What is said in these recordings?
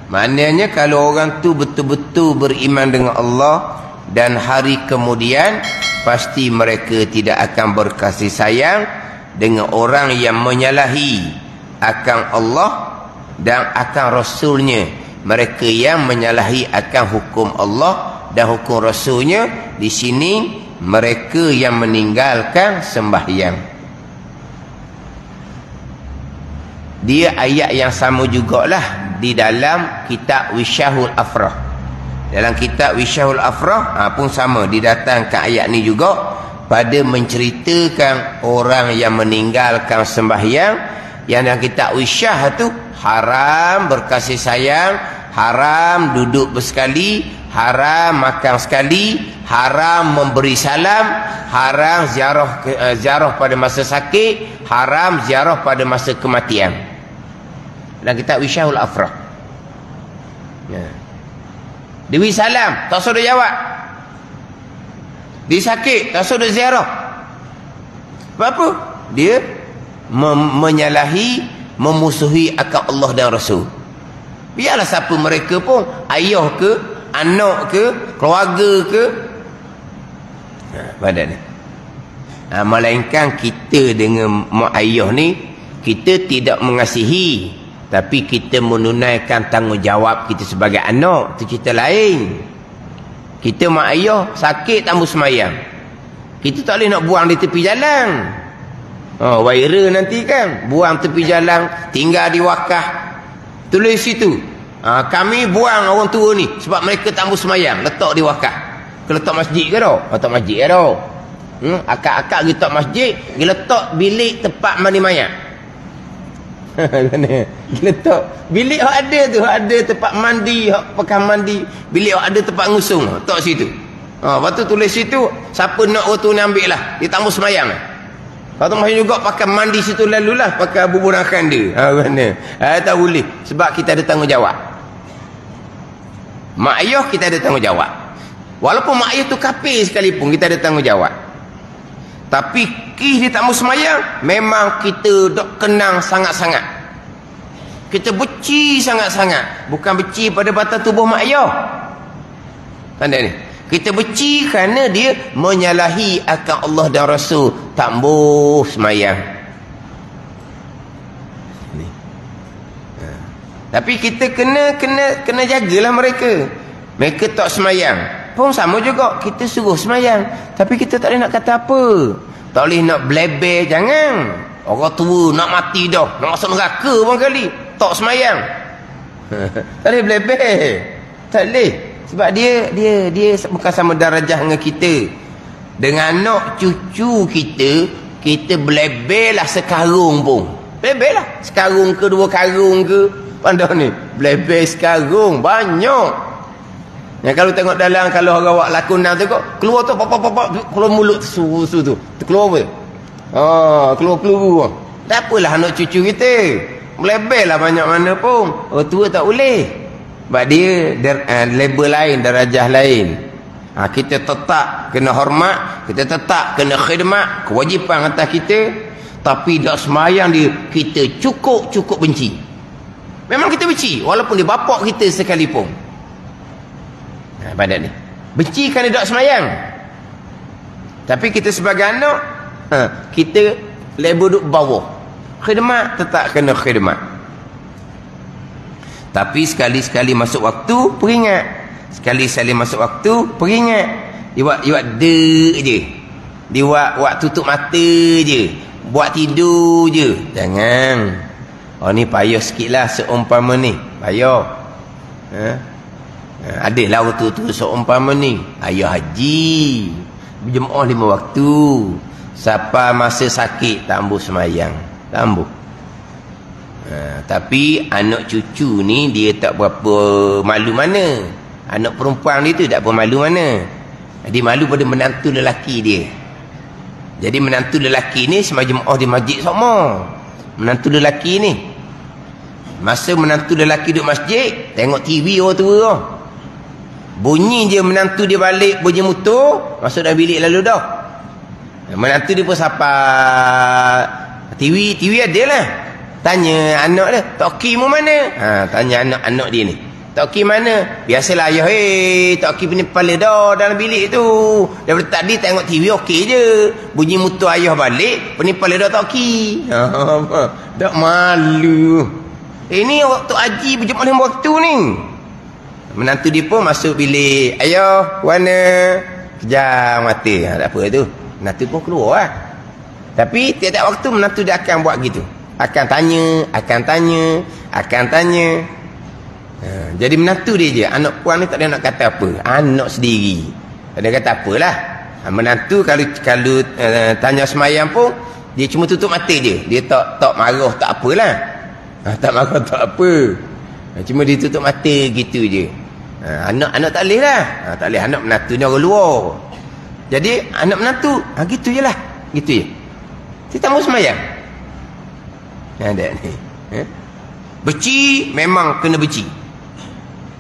Maknanya kalau orang tu betul-betul beriman dengan Allah dan hari kemudian, pasti mereka tidak akan berkasih sayang dengan orang yang menyalahi akan Allah dan akan Rasulnya. Mereka yang menyalahi akan hukum Allah dan hukum Rasulnya, di sini mereka yang meninggalkan sembahyang. Dia ayat yang sama jugalah di dalam kitab Wisyahul Afrah. Dalam kitab Wisyahul Afrah pun sama, didatangkan ayat ni juga pada menceritakan orang yang meninggalkan sembahyang. Yang dalam kitab Wisyah tu haram berkasih sayang, haram duduk bersekali, haram makan sekali, haram memberi salam, haram ziarah pada masa sakit, haram ziarah pada masa kematian. Dan kitab Wisyahul Afrah. Ya. Dewi salam tak suruh jawab. Dia sakit tak suruh ziarah. Sebab apa? Dia menyalahi, memusuhi akal Allah dan Rasul. Biarlah siapa mereka pun, ayah ke, anak ke, keluarga ke, pada ni. Melainkan kita dengan mak ayah ni, kita tidak mengasihi, tapi kita menunaikan tanggungjawab kita sebagai anak. Itu cerita lain. Kita mak ayah sakit tambah semayang, kita tak boleh nak buang di tepi jalan. Viral nanti kan, buang tepi jalan, tinggal di wakaf, tulis situ, kami buang orang tua ni sebab mereka tambah semayang, letak di wakaf. Ke letak masjid ke tau? Letak masjid ke tau? Akak-akak pergi letak masjid, pergi letak bilik tempat mandi mayat. Letak bilik yang ada tu, ada tempat mandi, pekan mandi, bilik yang ada tempat ngusung, letak situ. Lepas tu tulis situ, siapa nak orang tu ni ambil lah, dia tambah semayang. Lepas tu masih juga pakai mandi situ lalulah, pakai bubunakan dia. Tak boleh, sebab kita ada tanggungjawab. Mak ayah kita ada tanggungjawab. Walaupun mak ayah tu kafir sekalipun, kita ada tanggungjawab. Tapi dia tak mau semayang, memang kita dok kenang sangat-sangat. Kita benci sangat-sangat. Bukan benci pada batas tubuh mak ayah. Tanda ni. Kita benci kerana dia menyalahi akan Allah dan Rasul, tak mau semayang. Ni. Tapi kita kena jagalah mereka. Mereka tak semayang. Pun sama juga, kita suruh semayang, tapi kita tak boleh nak kata apa. Tak boleh nak bleber, jangan. Orang tua nak mati dah, nak masuk neraka pun kali, tak semayang. Tak boleh bleber. Tak boleh. Sebab dia bukan sama darjah dengan kita. Dengan anak cucu kita bleber lah sekarung pun. Bleber lah. Sekarung ke, 2 karung ke. Pandang ni, bleber sekarung banyak. Ya, kalau tengok dalam, kalau orang buat lakonan tu kok keluar tu pop keluar mulut susu tu. Keluar apa? Keluar peluru. Tak apalah anak cucu kita. Melebellah banyak mana pun. Orang tua tak boleh. Sebab dia label lain, darjah lain. Kita tetap kena hormat, kita tetap kena khidmat, kewajipan atas kita. Tapi tak semayang dia, kita cukup benci. Memang kita benci, walaupun dia bapak kita sekalipun. Pada ni benci kerana tak semayang. Tapi kita sebagai anak, kita label duduk bawah. Khidmat, tetap kena khidmat. Tapi sekali-sekali masuk waktu, peringat. Sekali-sekali masuk waktu, peringat. Dia buat dek je. Dia buat tutup mata je. Buat tidur je. Jangan. Ni payah sikit lah seumpama ni. Payah. Adalah waktu tu seumpama ni. Ayah haji. Berjemaah 5 waktu. Siapa masa sakit, tak ambil semayang. Tak ambil. Tapi anak cucu ni dia tak berapa malu mana. Anak perempuan dia tu tak berapa malu mana. Dia malu pada menantu lelaki dia. Jadi menantu lelaki ni semajemaah di masjid sama. Menantu lelaki ni, masa menantu lelaki duduk masjid, tengok TV orang tua tu. Bunyi je menantu dia balik bunyi motor, masuk dalam bilik lalu dah. Menantu dia pun sapa TV ada lah. Tanya anak dia, Tok Kim mana? Tanya anak dia ni. Tok Ki mana? Biasalah ayah, Tok Ki punya kepala dah dalam bilik tu. Daripada tadi tengok TV okey je. Bunyi mutu ayah balik, punya kepala dah Tok Ki. Tak malu. Ini waktu haji berjemaah waktu ni. Menantu dia pun masuk bilik. Ayah, mana? Kejam mata. Tak apa tu. Menantu pun keluar lah. Tapi tiap-tiap waktu menantu dia akan buat gitu. Akan tanya. Jadi menantu dia je. Anak puan ni tak ada nak kata apa. Anak sendiri. Tak ada kata apalah. Menantu kalau tanya semayang pun, dia cuma tutup mata je. Dia tak marah, tak apalah. Tak marah, tak apa. Cuma dia tutup mata gitu je. Anak tak boleh lah. Tak boleh. Anak menantu ni orang luar. Jadi anak menantu, gitu je lah. Gitu je. Dia tak mau semayang. Ada ni. Beci, memang kena beci.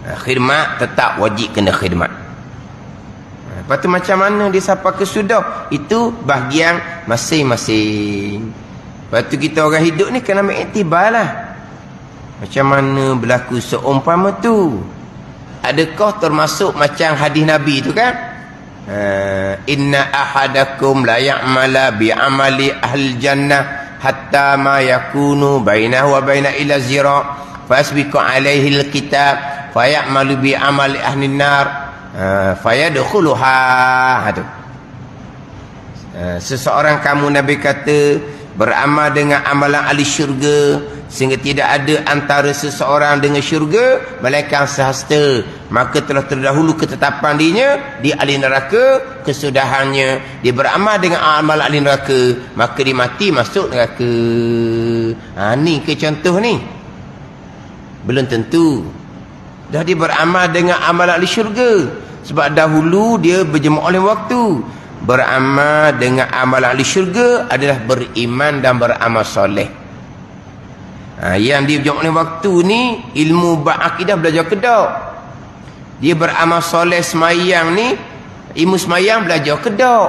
Khidmat, tetap wajib kena khidmat. Lepas tu macam mana dia sampai ke sudah, itu bahagian masing-masing. Lepas tu kita orang hidup ni kena ambil iktibar lah. Macam mana berlaku seumpama tu. Adakah termasuk macam hadis Nabi tu kan? Inna ahadakum la ya'mala bi'amali ahli jannah hatta ma yakunu bainahu wa baina ila zira fasbiqu alaihi alkitab fayamalu bi amali ahli nar fayadkhuluha. Seseorang kamu Nabi kata beramal dengan amalan ahli syurga sehingga tidak ada antara seseorang dengan syurga melainkan sehasta, maka telah terdahulu ketetapan dirinya di ahli neraka, kesudahannya dia beramal dengan amal ahli neraka maka dia mati masuk neraka. Ni ke contoh ni? Belum tentu. Dah dia beramal dengan amal ahli syurga sebab dahulu dia berjemaah oleh waktu. Beramal dengan amal ahli syurga adalah beriman dan beramal soleh. Yang dia berjemaah oleh waktu ni ilmu ba'akidah belajar kedak. Dia beramal soleh semayang ni, ilmu semayang belajar kedak.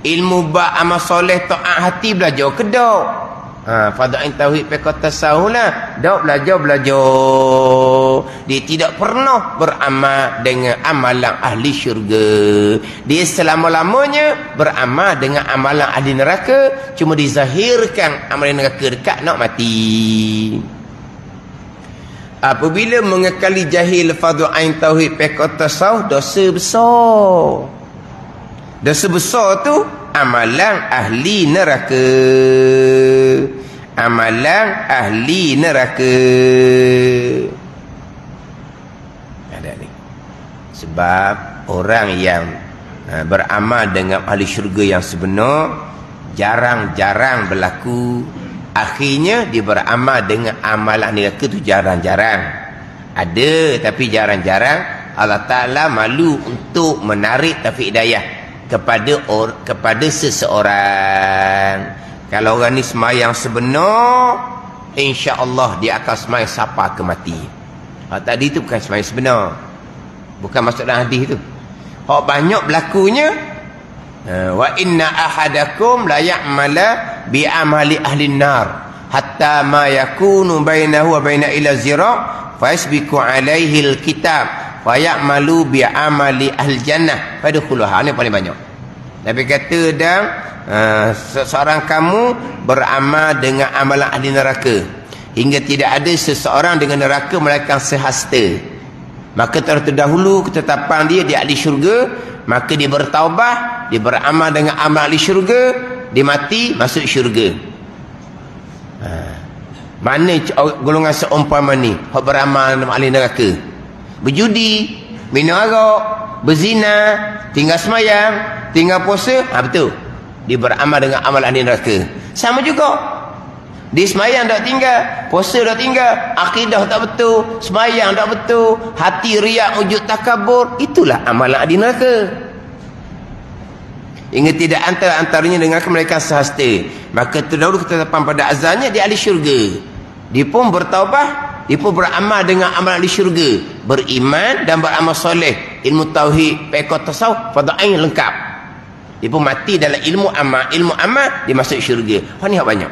Ilmu ba'amal soleh ta'at hati belajar kedak. Fadha'in tauhid pekota sahulah. Dak belajar. Dia tidak pernah beramal dengan amalan ahli syurga. Dia selama-lamanya beramal dengan amalan ahli neraka. Cuma dizahirkan amalan neraka dekat nak mati. Apabila mengekali jahil fadha'in tauhid pekota sauh, dosa besar. Dosa besar tu amalan ahli neraka. Amalan ahli neraka. Ada ni. Sebab orang yang beramal dengan ahli syurga yang sebenar jarang-jarang berlaku. Akhirnya dia beramal dengan amalan neraka tu jarang-jarang. Ada tapi jarang-jarang. Allah Ta'ala malu untuk menarik taufik hidayah kepada seseorang. Kalau orang ni semayang sebenar, insya-Allah dia akan semayang sampai ke mati. Tadi tu bukan semayang sebenar. Bukan masuk dalam hadis tu. Banyak berlakunya wa inna ahadakum la ya'mala bi amali ahli nar hatta ma yakunu bainahu wa baina ila zira fa yasbiqu alaihi alkitab wa ya'malu bi amali ahli jannah fadkhuluha. Ini paling banyak. Nabi kata dan seseorang kamu beramal dengan amalan ahli neraka hingga tidak ada seseorang dengan neraka melainkan sehasta, maka terdahulu ketetapan dia di ahli syurga, maka dia bertaubat, dia beramal dengan amal ahli syurga, dia mati masuk syurga. Mana golongan seumpama ni hak beramal dengan ahli neraka? Berjudi, minum arak, berzina, tinggal semayang, tinggal puasa. Betul. Dia beramal dengan amal ahli neraka. Sama juga. Dia semayang tak tinggal, puasa tak tinggal, akidah tak betul, semayang tak betul, hati riak, wujud takabur, itulah amalan ahli neraka. Hingga tidak antaranya dengan mereka sehasta, maka terdahulu ketetapan pada azalnya di ahli syurga. Dia pun bertaubat, dia pun beramal dengan amal ahli syurga, beriman dan beramal soleh, ilmu tauhid, fiqh, tasawuf, fadha'in lengkap. Dia pun mati dalam ilmu amal dia masuk syurga. Ni hak banyak.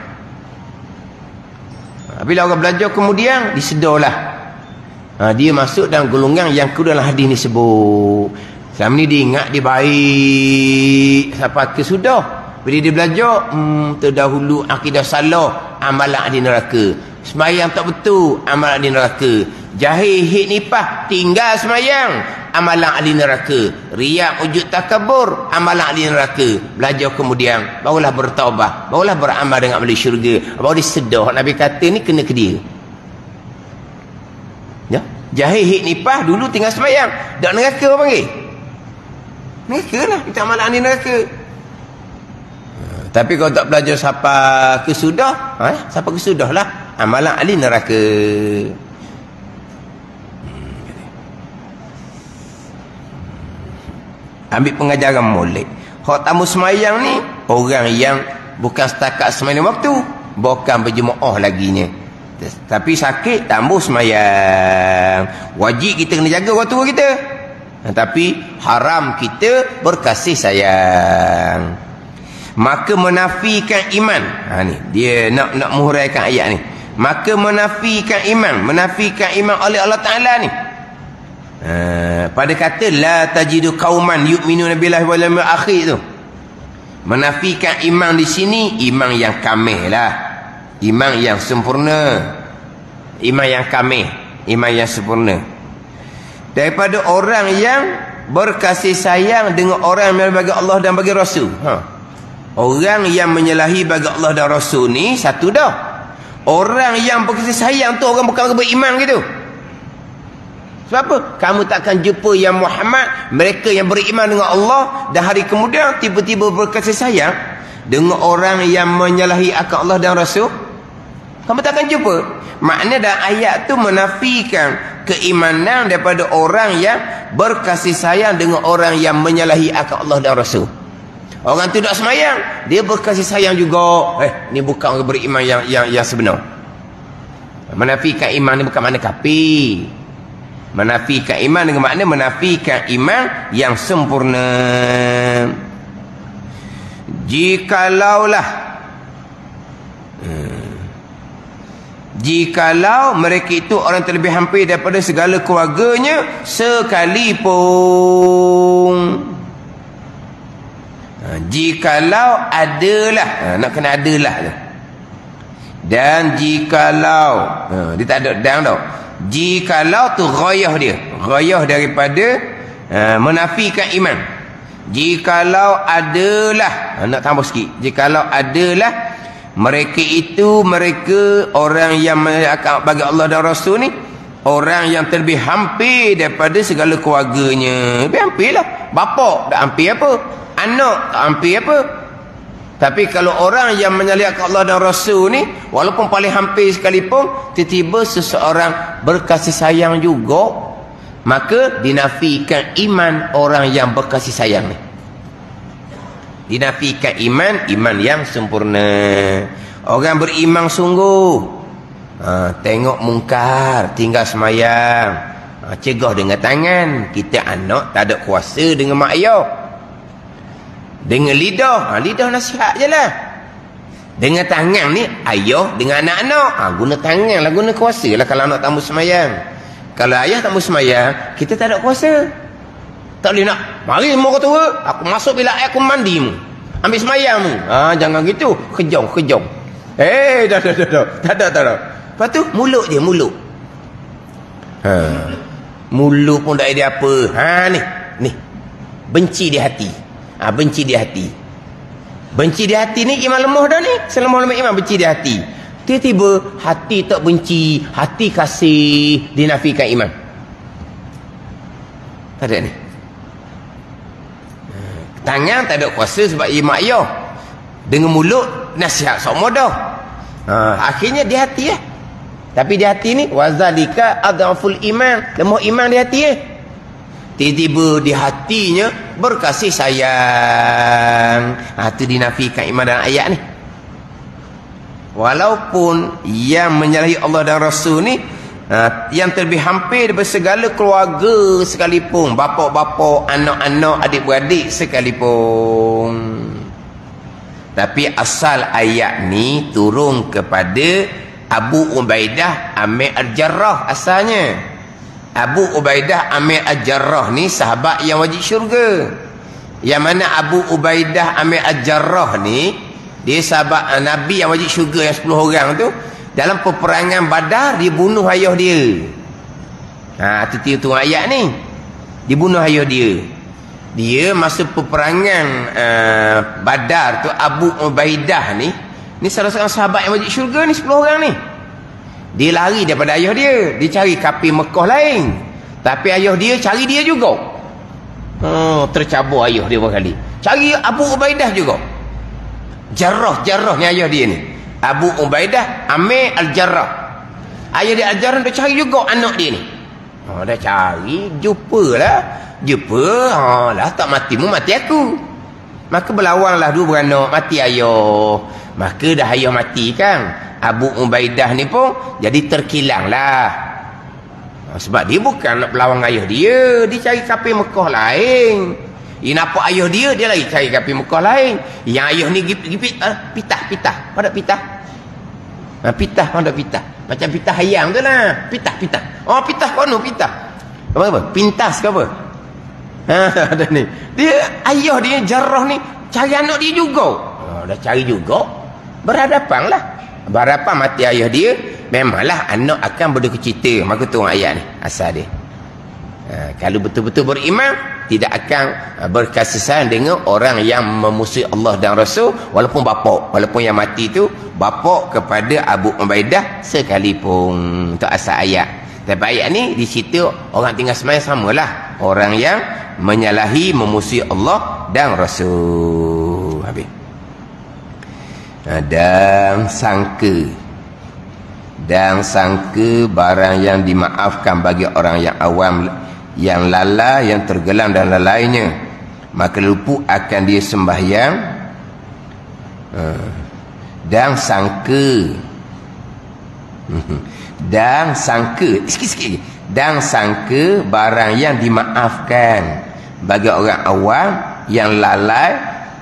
Bila orang belajar kemudian disedarlah. Dia masuk dalam golongan yang kedua dalam hadis ni sebut. Selama ni dia ingat dia baik sampai ke sudah. Bila dia belajar, terdahulu akidah salah, amalan ahli neraka. Semayang tak betul, amalan ahli neraka. Jahil hid nipah, tinggal semayang, amalan ahli neraka. Riak wujud takabur, amalan ahli neraka. Belajar kemudian, barulah bertaubat, barulah beramal dengan amal syurga, baru disedar. Nabi kata ni kena ke dia. Ya? Jahil hid nipah, dulu tinggal semayang. Tak neraka apa panggil? Neraka lah, kita amalan ahli neraka. Tapi kalau tak belajar sampai kesudah, sampai kesudah lah, amalan ahli neraka. Ambil pengajaran molek. Hak tamu semayang ni, orang yang bukan setakat semayang waktu, bukan berjemaah laginya. Tapi sakit, tambah semayang. Wajib kita kena jaga orang tua kita. Tapi haram kita berkasih sayang. Maka menafikan iman. Ni dia nak menghuraikan ayat ni. Maka menafikan iman oleh Allah Taala ni. Pada kata la tajidu qauman yu'minuna billahi wal yawmil akhir tu. Menafikan iman di sini iman yang kamil lah. Iman yang sempurna. Iman yang kamil, iman yang sempurna. Daripada orang yang berkasih sayang dengan orang yang bagi Allah dan bagi Rasul. Orang yang menyalahi bagi Allah dan Rasul ni satu dah. Orang yang berkasih sayang tu orang bukan beriman gitu. Sebab apa? Kamu takkan jumpa yang Muhammad, mereka yang beriman dengan Allah dan hari kemudian tiba-tiba berkasih sayang dengan orang yang menyalahi akal Allah dan Rasul. Kamu takkan jumpa. Makna dalam ayat tu menafikan keimanan daripada orang yang berkasih sayang dengan orang yang menyalahi akal Allah dan Rasul. Orang tu tak semayang, dia berkasih sayang juga. Ni bukan orang beriman yang sebenar. Menafikan iman ni bukan makna kafir. Menafikan iman dengan makna menafikan iman yang sempurna. Jikalau mereka itu orang terlebih hampir daripada segala keluarganya sekalipun. Jikalau adalah, nak kena adalah tu. Dan jikalau, dia tak ada dan tau. Jikalau tu ghayah dia, ghayah daripada menafikan iman. Jikalau adalah, nak tambah sikit, jikalau adalah mereka orang yang bagi Allah dan Rasul ni, orang yang terlebih hampir daripada segala keluarganya. Lebih hampir lah. Bapa tak hampir apa, anak tak hampir apa. Tapi kalau orang yang menyalahi Allah dan Rasul ni, walaupun paling hampir sekalipun, tiba-tiba seseorang berkasih sayang juga, maka dinafikan iman orang yang berkasih sayang ni. Dinafikan iman yang sempurna. Orang beriman sungguh, tengok mungkar tinggal semayang, cegah dengan tangan. Kita anak tak ada kuasa dengan mak ayah. Dengan lidah, lidah nasihat je lah. Dengan tangan ni ayah dengan anak-anak, guna tangan lah, guna kuasa lah kalau anak tamu semayang. Kalau ayah tamu semayang, kita tak ada kuasa. Tak boleh nak, mari mu kata, aku masuk bila aku mandi mu, ambil semayang mu. Jangan gitu, kejong. Dah. Tak ada. Lepas tu mulut je, mulut. Mulut pun tak ada apa. Ni. Benci di hati. Benci di hati. Benci di hati ni iman lemah dah ni. Selemah-lemah iman benci di hati. Tiba-tiba hati tak benci, hati kasih, dinafikan iman. Tak ada ni. Tangan tak ada kuasa sebab mak ayah. Dengan mulut nasihat sok modah. Akhirnya di hati ya. Tapi di hati ni wazalika adhaful iman, lemah iman di hati tiba-tiba di hatinya berkasih sayang. Itu dinafikan iman dalam ayat ni. Walaupun yang menyalahi Allah dan Rasul ni, yang terlebih hampir daripada segala keluarga sekalipun, bapa-bapa, anak-anak, adik-beradik sekalipun. Tapi asal ayat ni turun kepada Abu Ubaidah Amir Al-Jarrah asalnya. Abu Ubaidah Amir Al-Jarrah ni sahabat yang wajib syurga. Yang mana Abu Ubaidah Amir Al-Jarrah ni, dia sahabat Nabi yang wajib syurga yang 10 orang tu. Dalam peperangan Badar, dia bunuh ayah dia. Tu ayat ni. Dibunuh ayah dia. Dia masa peperangan Badar tu, Abu Ubaidah ni salah seorang sahabat yang wajib syurga ni, 10 orang ni. Dia lari daripada ayah dia. Dia cari kafir Mekah lain. Tapi ayah dia cari dia juga. Tercabur ayah dia berkali. Cari Abu Ubaidah juga. Jarrah ni ayah dia ni. Abu Ubaidah Amir Al-Jarrah. Ayah dia Al-Jarrah dia cari juga anak dia ni. Dah cari, jumpa lah, tak matimu mati aku. Maka berlawanlah dua beranak, mati ayah. Maka dah ayah mati kan, Abu Ubaidah ni pun jadi terkilang lah. Sebab dia bukan nak berlawan ayah dia. Dia cari kafir Mekah lain. Dia nampak ayah dia lagi cari kafir Mekah lain. Yang ayah ni pitah. Pada pitah. Pitah. Macam pitah ayam tu lah. Pitah. Pitah kono pitah. Apa? Pintas ke apa? Ada ni. Dia ayah dia Jarrah ni cari anak dia juga. Dah cari juga. Berhadapan lah. Berhadapan mati ayah dia. Memanglah anak akan berduka cita. Maka tu ayat ni asal dia. Kalau betul-betul beriman, tidak akan berkasih sayang dengan orang yang memusuhi Allah dan Rasul, walaupun yang mati tu bapak kepada Abu Ubaidah sekalipun. Untuk asal ayat. Tapi ayat ni di situ orang tinggal sembahyang samalah orang yang menyalahi memusuhi Allah dan Rasul. Habis. Dan sangka barang yang dimaafkan bagi orang yang awam, yang lalai, yang tergelam dan lalainya, maka lupu akan dia sembahyang. Dan sangka barang yang dimaafkan bagi orang awam yang lalai,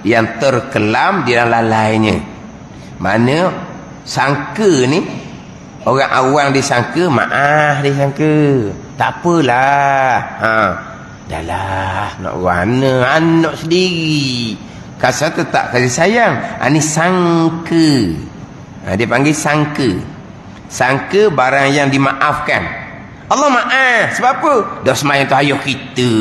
yang terkelam di dalam lalainya. Mana sangka ni, orang awam disangka, maaf disangka, tak apalah, dahlah nak warna anak sendiri, kasar tu tak kasih sayang. Ini sangka. Dia panggil sangka barang yang dimaafkan. Allah maaf. Sebab apa? Dah semayang tu ayah kita,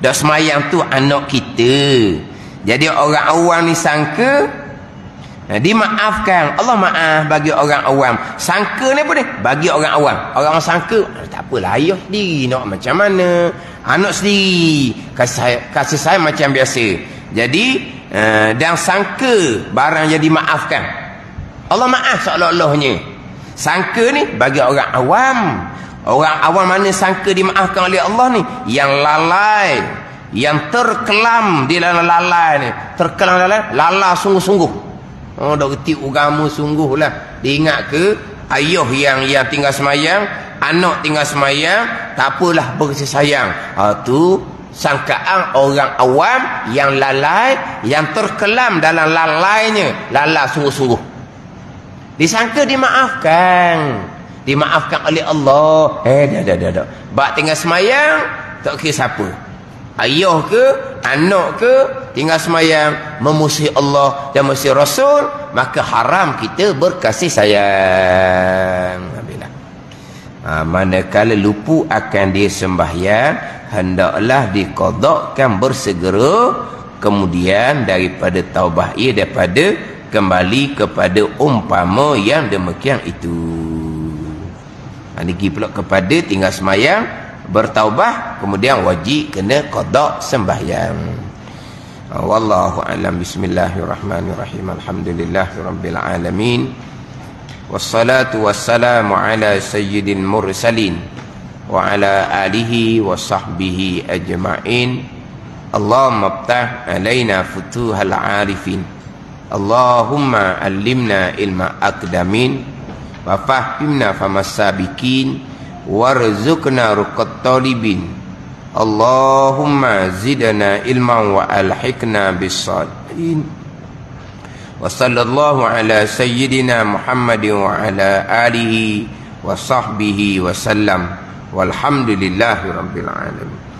dah semayang tu anak kita. Jadi orang awam ni sangka dimaafkan. Allah maaf bagi orang awam. Sangka ni apa ni? Bagi orang awam. Orang sangka, tak apalah, ayah sendiri nak macam mana, anak sendiri, kasih saya macam biasa. Jadi dan sangka barang yang dimaafkan. Allah maaf seolah-olahnya. Sangka ni bagi orang awam. Orang awam mana sangka dimaafkan oleh Allah ni? Yang lalai, yang terkelam di dalam lalai ni. Terkelam lalai sungguh-sungguh. Dah reti agama sungguhlah. Dia ingat ke ayah yang tinggal semayang, anak tinggal semayang, tak apalah berkasih sayang. Tu sangkaan orang awam yang lalai, yang terkelam dalam lalainya, lalai sungguh-sungguh. Disangka dimaafkan oleh Allah. Dah. Bak tinggal semayang, tak kira siapa, ayah ke, anak ke, tinggal semayang memusuhi Allah dan memusuhi Rasul, maka haram kita berkasih sayang. Manakala lupu akan dia sembahyang, hendaklah diqadakkan bersegera, kemudian daripada taubah ia, daripada kembali kepada umpama yang demikian itu. Ini pula kepada tinggal semayang, bertaubah, kemudian wajib kena qada sembahyang. Wallahu a'lam. Bismillahirrahmanirrahim. Alhamdulillahirabbil alamin. Wassalatu wassalamu ala sayyidil mursalin wa ala alihi wa sahbihi ajma'in. Allahumma iftah alaina futuhal arifin. Allahumma allimna ilma aqdamin wa fahimna famasabikin warzuqna ruqat talibin. Allahumma zidna ilman wa alhiqna bis-salihin. Wa sallallahu ala sayyidina Muhammadin wa ala alihi wa sahbihi wa sallam. Walhamdulillahirabbil alamin.